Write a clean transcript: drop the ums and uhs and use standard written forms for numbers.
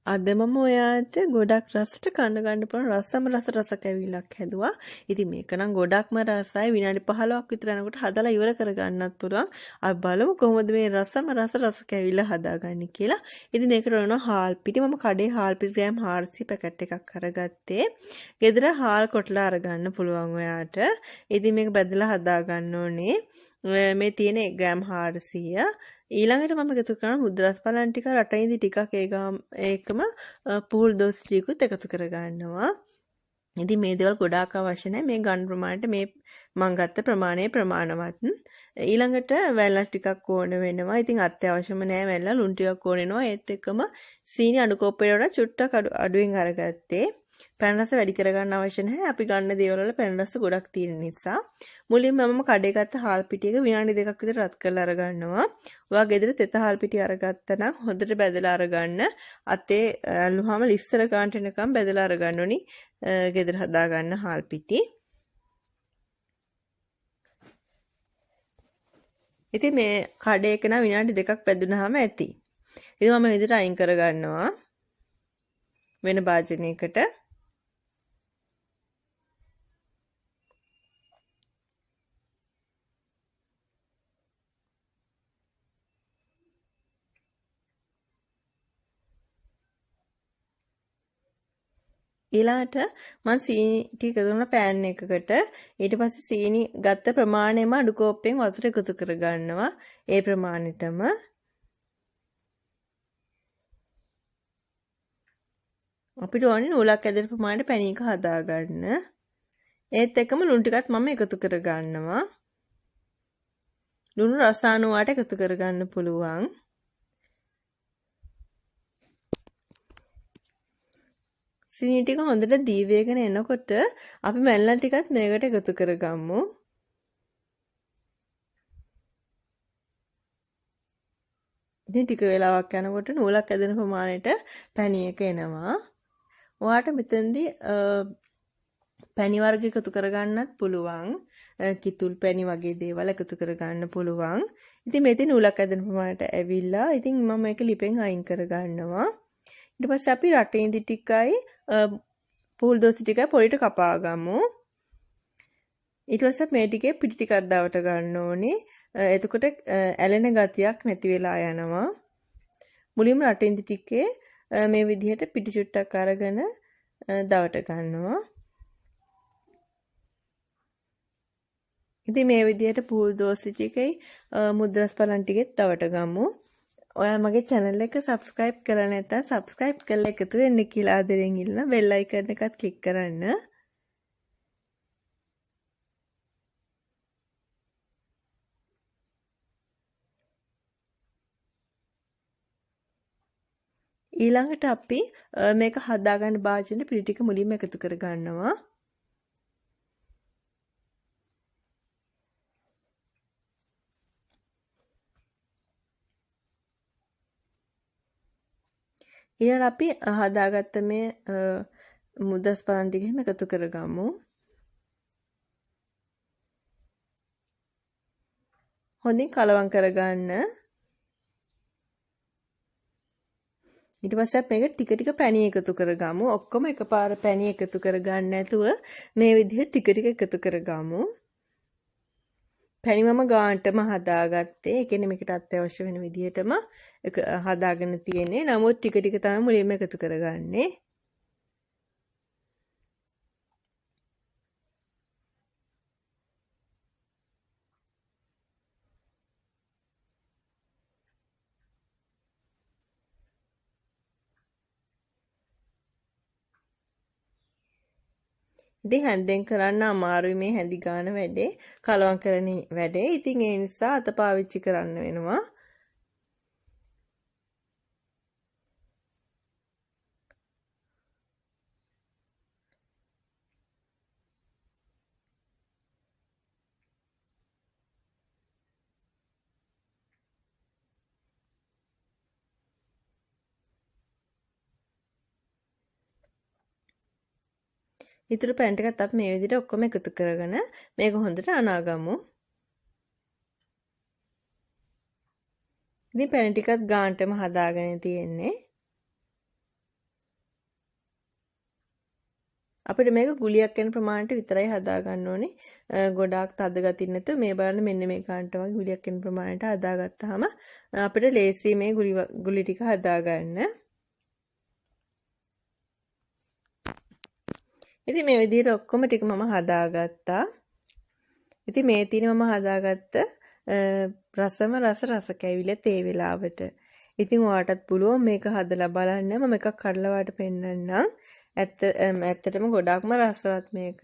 අද මම ඔයාට ගොඩක් රසට කන්න පුළුවන් රසම රස කැවිල්ලක් හැදුවා. ඉතින් මේක නම් ගොඩක්ම රසයි. විනාඩි 15ක් විතර යනකොට හදලා ඉවර කරගන්නත් පුළුවන්. අපි බලමු කොහොමද මේ රසම රස කැවිල්ල හදාගන්නේ කියලා. ඉතින් මේකට ඕන හාල් පිටි. මම කඩේ හාල් පිටි ග්‍රෑම් 400 පැකට් එකක් අරගත්තේ. ගෙදර හාල් කොටලා අරගන්න පුළුවන් ඔයාට. ඉතින් මේක බෙදලා හදාගන්න ඕනේ. මේ තියෙන ග්‍රෑම් 400 ඊළඟට මම එකතු කරන මුද්‍රස් බලන් ටික රටින්දි ටිකක් ඒකම පුහුල් දෝසියකුත් එකතු කරගන්නවා. ඉතින් මේ දේවල් ගොඩාක් අවශ්‍ය නැහැ. මේ ගන්න ප්‍රමාණයට මේ මම ගත්ත ප්‍රමාණය ප්‍රමාණවත්. ඊළඟට වැල්ල ටිකක් ඕන වෙනවා. ඉතින් අත්‍යවශ්‍යම නෑ වැල්ල ලුණු ටිකක් ඕන වෙනවා. ඒත් එක්කම සීනි අඩු කෝප්පයට වඩා චුට්ටක් අඩුවෙන් අරගත්තේ. පැන් රස වැඩි කරගන්න අවශ්‍ය නැහැ. අපි ගන්න දේවල් වල පැන් රස ගොඩක් තියෙන නිසා. මුලින්ම මම කඩේ ගත්ත හාල් පිටියක විනාඩි 2ක් විතර රත් කරලා අරගන්නවා. ඔයා ගෙදර තෙත හාල් පිටි අරගත්තා නම් හොඳට බෙදලා අරගන්න. අතේ ඇල්ලුවාම ලිස්සර ගන්නට එනකම් බෙදලා අරගන්න ඕනි. ගෙදර හදාගන්න හාල් පිටි. ඉතින් මේ කඩේක නම් විනාඩි 2ක් බෙදුනහම ඇති. ඉතින් මම විදිහට අයින් කරගන්නවා වෙන භාජනයකට. ඊළාට මම සීනි ටික දුන්න පෑන් එකකට ඊට පස්සේ සීනි ගත්ත ප්‍රමාණයම අඩු කෝප්පෙන් වතුර එකතු කරගන්නවා ඒ ප්‍රමාණෙටම අපිට ඕනේ නූලක් ඇදෙන ප්‍රමාණයට පැණි එක හදාගන්න ඒත් එක්කම ලුණු ටිකත් මම එකතු කරගන්නවා ලුණු රස අනුවට එකතු කරගන්න පුළුවන් සීනි ටික හොඳට දීවේගෙන එනකොට අපි මැල්ල ටිකත් මේකට එකතු කරගමු. ඉතින් ටික වෙලාවක් යනකොට නූලක් ඇදෙන ප්‍රමාණයට පැණි එක එනවා. ඔයාට මෙතෙන්දී පැණි වර්ග එකතු කරගන්නත් පුළුවන්. කිතුල් පැණි වගේ දේවල් එකතු කරගන්න පුළුවන්. ඉතින් මෙතන නූලක් ඇදෙන ප්‍රමාණයට ඇවිල්ලා ඉතින් මම මේක ලිපෙන් අයින් කරගන්නවා. ඊට පස්සේ අපි රටින්දි ටිකයි පුහුල් දෝසි ටිකයි පොඩිට කපා ගමු. ඊට පස්සේ මේ ටිකේ පිටි ටිකක් දවට ගන්න ඕනේ. එතකොට ඇලෙන ගතියක් නැති වෙලා යනවා. මුලින්ම රටින්දි ටිකේ මේ විදිහට පිටි චුට්ටක් අරගෙන දවට ගන්නවා. ඉතින් මේ විදිහට පුහුල් දෝසි ටිකේ මුද්‍රස් බලන් ටිකෙත් දවට ගමු. ඔයා මගේ channel එක subscribe කරලා නැත්නම් subscribe කරලා එකතු වෙන්න කියලා ආදරෙන් ඉල්ලන bell icon එකත් click කරන්න. ඊළඟට අපි මේක හදාගන්න භාජන පිටි ටික මුලින්ම එකතු කරගන්නවා. ඊළඟ අපි හදාගත්ත මේ මුදස් බලන් ටික එහෙම එකතු කරගමු. හොඳින් කලවම් කරගන්න. ඊට පස්සේ අපි මේක ටික ටික පැණි එකතු කරගමු. ඔක්කොම එකපාර පැණි එකතු කරගන්න නැතුව මේ විදිහට ටික ටික එකතු කරගමු. පැණි මම ගානටම හදාගත්තේ. ඒ කියන්නේ මේකට අත්‍යවශ්‍ය වෙන විදිහටම හදාගෙන තියෙන්නේ. නමුත් ටික ටික තමයි මුලින්ම එකතු කරගන්නේ. ඉතින් හැන්දෙන් කරන්න අමාරුයි මේ හැඳි ගන්න වැඩේ. කලවම් කරන වැඩේ. ඉතින් ඒ නිසා අත පාවිච්චි කරන්න වෙනවා. ඉතුරු පැන් ටිකත් අපි මේ විදිහට ඔක්කොම එකතු කරගෙන මේක හොඳට අනාගමු. ඉතින් පැන් ටිකත් ගානටම හදාගෙන තියෙන්නේ. අපිට මේක ගුලියක් වෙන ප්‍රමාණයට විතරයි හදා ගන්න ඕනේ. ගොඩාක් තද ගතිය නැතුව මේ බලන්න මෙන්න මේ කාන්ට වගේ ගුලියක් වෙන ප්‍රමාණයට හදාගත්තාම අපිට ලේසි මේ ගුලි ටික හදා ගන්න. ඉතින් මේ විදිහට ඔක්කොම ටික මම හදාගත්තා. ඉතින් මේ තියෙන මම හදාගත්ත රසම රස කැවිල තේ වෙලාවට. ඉතින් ඔයාටත් පුළුවන් මේක හදලා බලන්න. මම එකක් කඩලා වාට පෙන්නන්නම්. ඇත්තටම ගොඩක්ම රසවත් මේක.